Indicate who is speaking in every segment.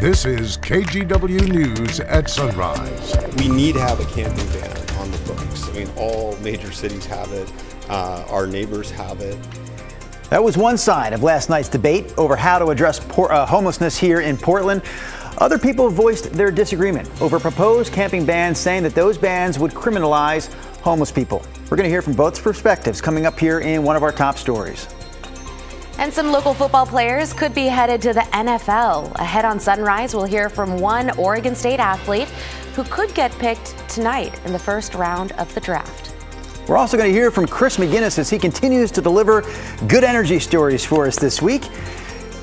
Speaker 1: This is KGW News at Sunrise.
Speaker 2: We need to have a camping ban on the books. I mean, all major cities have it. Our neighbors have it.
Speaker 3: That was one side of last night's debate over how to address homelessness here in Portland. Other people voiced their disagreement over proposed camping bans, saying that those bans would criminalize homeless people. We're going to hear from both perspectives coming up here in one of our top stories.
Speaker 4: And some local football players could be headed to the NFL. Ahead on Sunrise, we'll hear from one Oregon State athlete who could get picked tonight in the first round of the draft.
Speaker 3: We're also going to hear from Chris McGinnis as he continues to deliver good energy stories for us this week.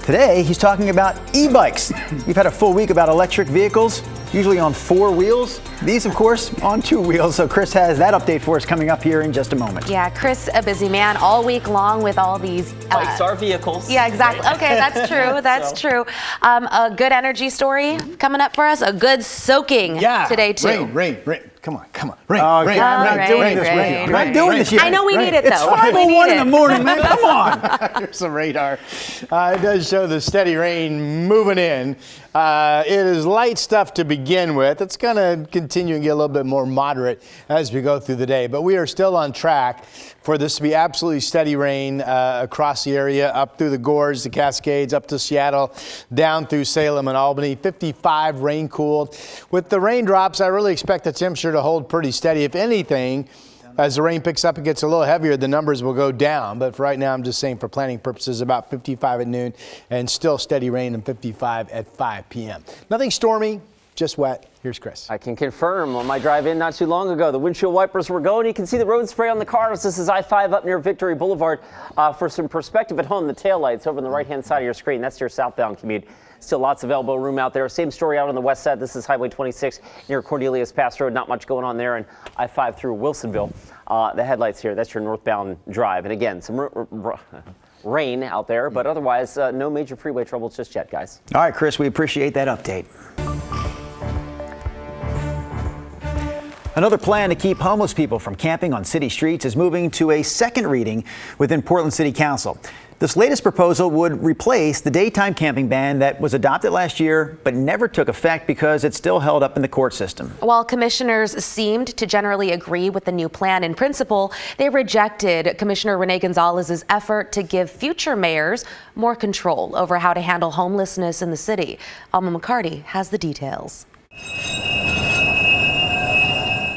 Speaker 3: Today, he's talking about e-bikes. We've had a full week about electric vehicles, usually on 4 wheels. These, of course, on 2 wheels. So Chris has that update for us coming up here in just a moment.
Speaker 4: Yeah, Chris, a busy man all week long with all these.
Speaker 5: Bikes are vehicles.
Speaker 4: Yeah, exactly. Okay, that's true. That's true. A good energy story coming up for us. A good soaking today, too.
Speaker 6: Rain. Come on. Rain.
Speaker 3: I'm doing this yet.
Speaker 4: I know we need it, though.
Speaker 3: It's 5:01 in the morning, man. Come on.
Speaker 6: Here's some radar. It does show the steady rain moving in. It is light stuff to begin with. It's going to continue and get a little bit more moderate as we go through the day. But we are still on track for this to be absolutely steady rain across the area, up through the Gorge, the Cascades, up to Seattle, down through Salem and Albany. 55 rain cooled. With the raindrops, I really expect the temperature to hold pretty steady. If anything, as the rain picks up and gets a little heavier, the numbers will go down. But for right now, I'm just saying for planning purposes, about 55 at noon and still steady rain and 55 at 5 p.m. Nothing stormy, just wet. Here's Chris.
Speaker 5: I can confirm on my drive in not too long ago, the windshield wipers were going. You can see the road spray on the cars. This is I-5 up near Victory Boulevard. For some perspective at home, the taillights over on the right-hand side of your screen. That's your southbound commute. Still lots of elbow room out there. Same story out on the west side. This is Highway 26 near Cornelius Pass Road. Not much going on there. And I-5 through Wilsonville. The headlights here, that's your northbound drive. And again, some rain out there, but otherwise no major freeway troubles just yet, guys.
Speaker 3: All right, Chris, we appreciate that update. Another plan to keep homeless people from camping on city streets is moving to a second reading within Portland City Council. This latest proposal would replace the daytime camping ban that was adopted last year but never took effect because it's still held up in the court system.
Speaker 4: While commissioners seemed to generally agree with the new plan in principle, they rejected Commissioner Renee Gonzalez's effort to give future mayors more control over how to handle homelessness in the city. Alma McCarty has the details.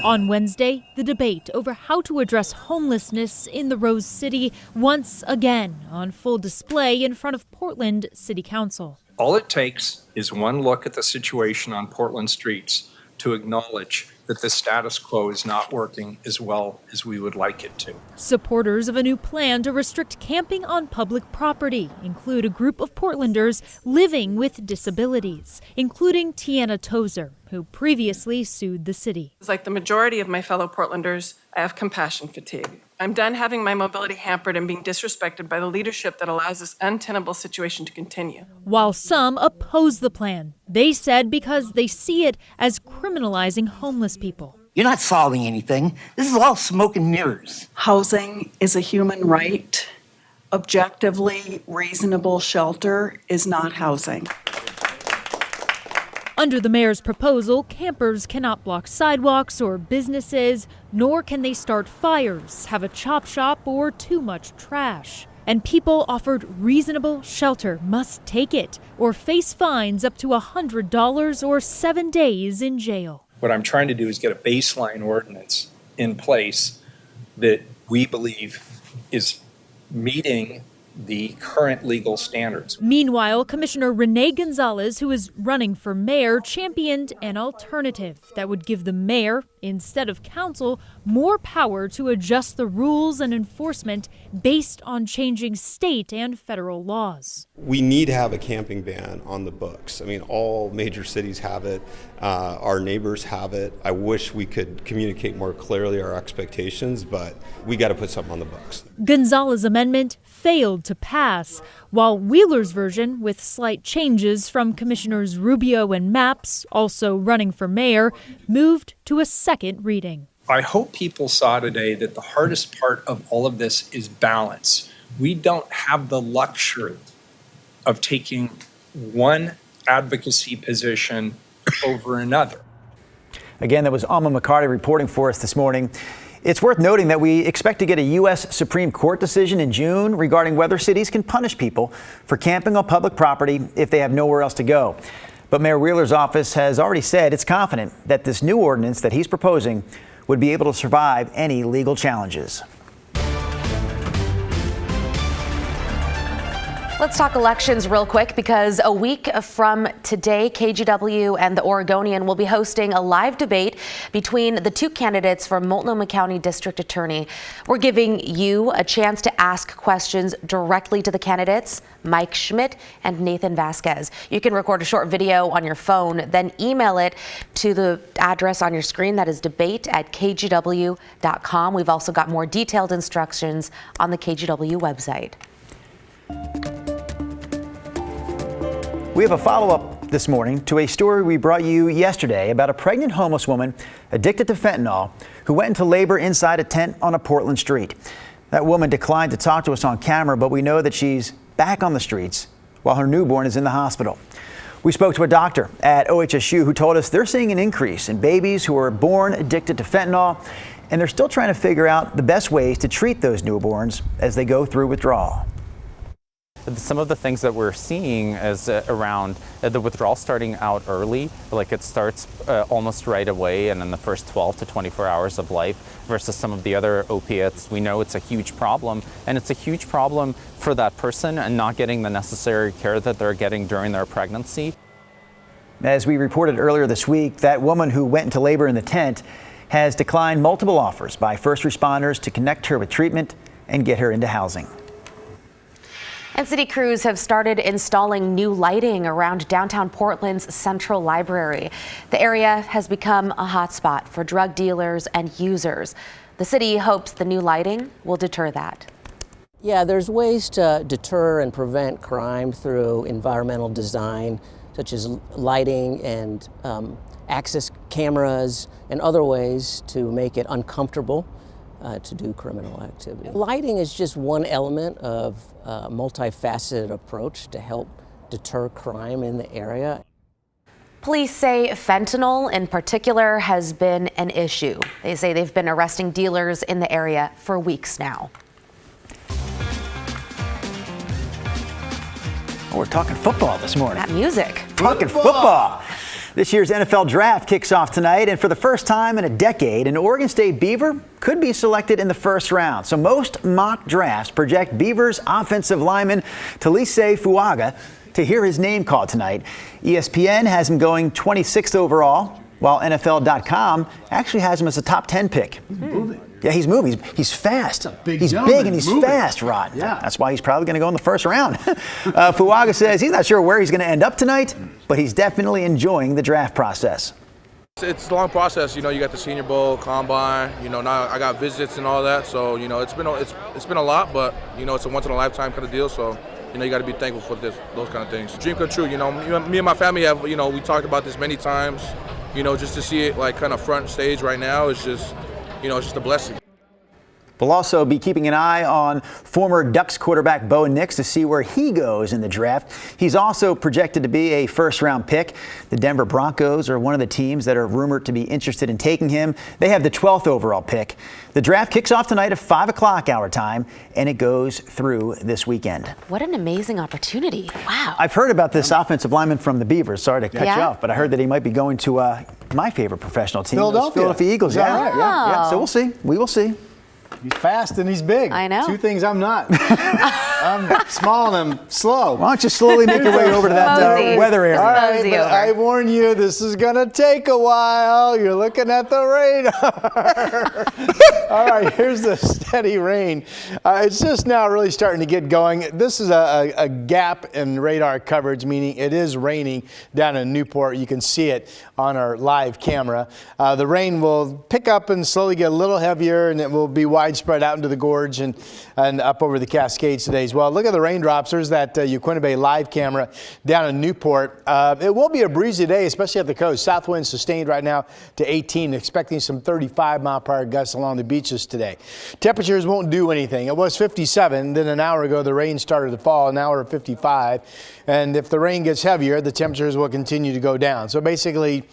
Speaker 7: On Wednesday, the debate over how to address homelessness in the Rose City once again on full display in front of Portland City Council.
Speaker 8: All it takes is one look at the situation on Portland streets to acknowledge that the status quo is not working as well as we would like it to.
Speaker 7: Supporters of a new plan to restrict camping on public property include a group of Portlanders living with disabilities, including Tiana Tozer, who previously sued the city.
Speaker 9: Like the majority of my fellow Portlanders, I have compassion fatigue. I'm done having my mobility hampered and being disrespected by the leadership that allows this untenable situation to continue.
Speaker 7: While some oppose the plan, they said because they see it as criminalizing homeless people.
Speaker 10: You're not solving anything. This is all smoke and mirrors.
Speaker 11: Housing is a human right. Objectively reasonable shelter is not housing.
Speaker 7: Under the mayor's proposal, campers cannot block sidewalks or businesses, nor can they start fires, have a chop shop, or too much trash. And people offered reasonable shelter must take it or face fines up to $100 or 7 days in jail.
Speaker 8: What I'm trying to do is get a baseline ordinance in place that we believe is meeting the current legal standards.
Speaker 7: Meanwhile, Commissioner Renee Gonzalez, who is running for mayor, championed an alternative that would give the mayor, instead of council, more power to adjust the rules and enforcement based on changing state and federal laws.
Speaker 2: We need to have a camping ban on the books. I mean, all major cities have it. Our neighbors have it. I wish we could communicate more clearly our expectations, but we got to put something on the books.
Speaker 7: Gonzalez's amendment failed to pass, while Wheeler's version, with slight changes from Commissioners Rubio and Mapps, also running for mayor, moved to a second reading.
Speaker 8: I hope people saw today that the hardest part of all of this is balance. We don't have the luxury of taking one advocacy position over another.
Speaker 3: Again, that was Alma McCarty reporting for us this morning. It's worth noting that we expect to get a U.S. Supreme Court decision in June regarding whether cities can punish people for camping on public property if they have nowhere else to go. But Mayor Wheeler's office has already said it's confident that this new ordinance that he's proposing would be able to survive any legal challenges.
Speaker 4: Let's talk elections real quick, because a week from today, KGW and the Oregonian will be hosting a live debate between the two candidates for Multnomah County District Attorney. We're giving you a chance to ask questions directly to the candidates, Mike Schmidt and Nathan Vasquez. You can record a short video on your phone, then email it to the address on your screen. That is debate@kgw.com. We've also got more detailed instructions on the KGW website.
Speaker 3: We have a follow-up this morning to a story we brought you yesterday about a pregnant homeless woman addicted to fentanyl who went into labor inside a tent on a Portland street. That woman declined to talk to us on camera, but we know that she's back on the streets while her newborn is in the hospital. We spoke to a doctor at OHSU who told us they're seeing an increase in babies who are born addicted to fentanyl, and they're still trying to figure out the best ways to treat those newborns as they go through withdrawal.
Speaker 12: Some of the things that we're seeing is around the withdrawal starting out early, like it starts almost right away and in the first 12 to 24 hours of life, versus some of the other opiates. We know it's a huge problem, and it's a huge problem for that person and not getting the necessary care that they're getting during their pregnancy.
Speaker 3: As we reported earlier this week, that woman who went into labor in the tent has declined multiple offers by first responders to connect her with treatment and get her into housing.
Speaker 4: And city crews have started installing new lighting around downtown Portland's Central Library. The area has become a hotspot for drug dealers and users. The city hopes the new lighting will deter that.
Speaker 13: Yeah, there's ways to deter and prevent crime through environmental design, such as lighting and access cameras and other ways to make it uncomfortable to do criminal activity. Lighting is just one element of a multifaceted approach to help deter crime in the area.
Speaker 4: Police say fentanyl in particular has been an issue. They say they've been arresting dealers in the area for weeks now.
Speaker 3: Oh, we're talking football this morning.
Speaker 4: That music.
Speaker 3: Talking football. This year's NFL draft kicks off tonight, and for the first time in a decade, an Oregon State Beaver could be selected in the first round. So most mock drafts project Beavers offensive lineman Talisay Fuaga to hear his name called tonight. ESPN has him going 26th overall, while NFL.com actually has him as a top 10 pick. Yeah, he's moving. He's fast. He's big and he's fast, Rod. Yeah. That's why he's probably going to go in the first round. Fuaga says he's not sure where he's going to end up tonight, but he's definitely enjoying the draft process.
Speaker 14: It's a long process. You know, you got the Senior Bowl, Combine. You know, now I got visits and all that. So, you know, it's been a lot, but, you know, it's a once-in-a-lifetime kind of deal. So, you know, you got to be thankful for those kind of things. Dream come true. You know, me and my family have, you know, we talked about this many times. You know, just to see it like kind of front stage right now is just, you know, it's just a blessing.
Speaker 3: We'll also be keeping an eye on former Ducks quarterback Bo Nix to see where he goes in the draft. He's also projected to be a first-round pick. The Denver Broncos are one of the teams that are rumored to be interested in taking him. They have the 12th overall pick. The draft kicks off tonight at 5 o'clock our time, and it goes through this weekend.
Speaker 4: What an amazing opportunity. Wow.
Speaker 3: I've heard about this offensive lineman from the Beavers. Sorry to cut you off, but I heard that he might be going to my favorite professional team, Philadelphia Eagles. Yeah. So we'll see. We will see.
Speaker 6: He's fast and he's big.
Speaker 4: I know.
Speaker 6: Two things I'm not. I'm small and I'm slow.
Speaker 3: Why don't you slowly make your way over to that weather area?
Speaker 6: All right, but I warn you, this is going to take a while. You're looking at the radar. All right, here's the steady rain. It's just now really starting to get going. This is a gap in radar coverage, meaning it is raining down in Newport. You can see it on our live camera. The rain will pick up and slowly get a little heavier, and it will be widespread widespread out into the gorge and up over the Cascades today as well. Look at the raindrops. There's that Uquinta Bay live camera down in Newport. It will be a breezy day, especially at the coast. South winds sustained right now to 18, expecting some 35-mile-per-hour gusts along the beaches today. Temperatures won't do anything. It was 57, then an hour ago the rain started to fall, an hour of 55. And if the rain gets heavier, the temperatures will continue to go down. So basically,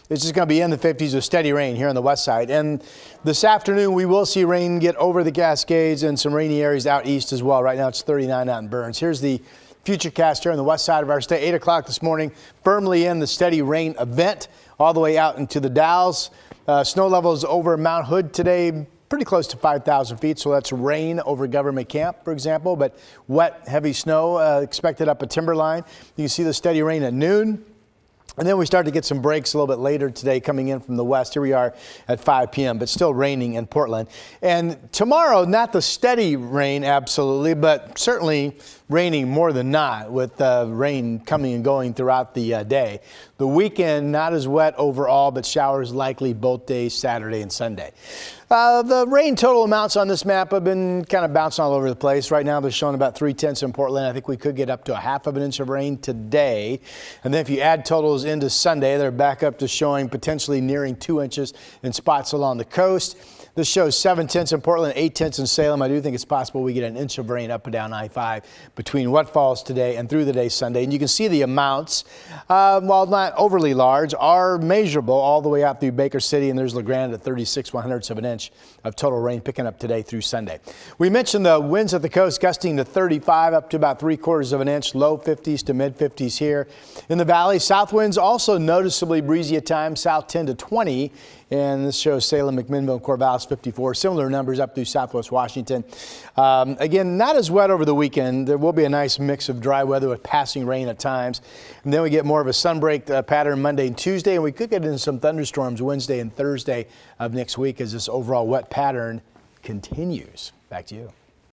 Speaker 6: it's just going to be in the 50s with steady rain here on the west side. And this afternoon, we will see rain get over the Cascades and some rainy areas out east as well. Right now, it's 39 out in Burns. Here's the futurecast here on the west side of our state. 8 o'clock this morning, firmly in the steady rain event all the way out into the Dalles. Snow levels over Mount Hood today, pretty close to 5,000 feet, so that's rain over Government Camp, for example, but wet, heavy snow expected up at Timberline. You can see the steady rain at noon. And then we start to get some breaks a little bit later today coming in from the west. Here we are at 5 p.m., but still raining in Portland. And tomorrow, not the steady rain, absolutely, but certainly raining more than not, with rain coming and going throughout the day. The weekend, not as wet overall, but showers likely both days, Saturday and Sunday. The rain total amounts on this map have been kind of bouncing all over the place. Right now, they're showing about 3/10 in Portland. I think we could get up to a half of an inch of rain today. And then if you add totals into Sunday, they're back up to showing potentially nearing 2 inches in spots along the coast. This shows 7/10 in Portland, 8/10 in Salem. I do think it's possible we get an inch of rain up and down I-5 between what falls today and through the day Sunday. And you can see the amounts, while not overly large, are measurable all the way out through Baker City. And there's LeGrand at 36/100ths of an inch of total rain picking up today through Sunday. We mentioned the winds at the coast gusting to 35 up to about 3/4 of an inch, low 50s to mid 50s here. In the valley, south winds also noticeably breezy at times, south 10 to 20. And this shows Salem, McMinnville, and Corvallis 54. Similar numbers up through southwest Washington. Again, not as wet over the weekend. There will be a nice mix of dry weather with passing rain at times. And then we get more of a sunbreak pattern Monday and Tuesday. And we could get into some thunderstorms Wednesday and Thursday of next week as this overall wet pattern continues. Back to you.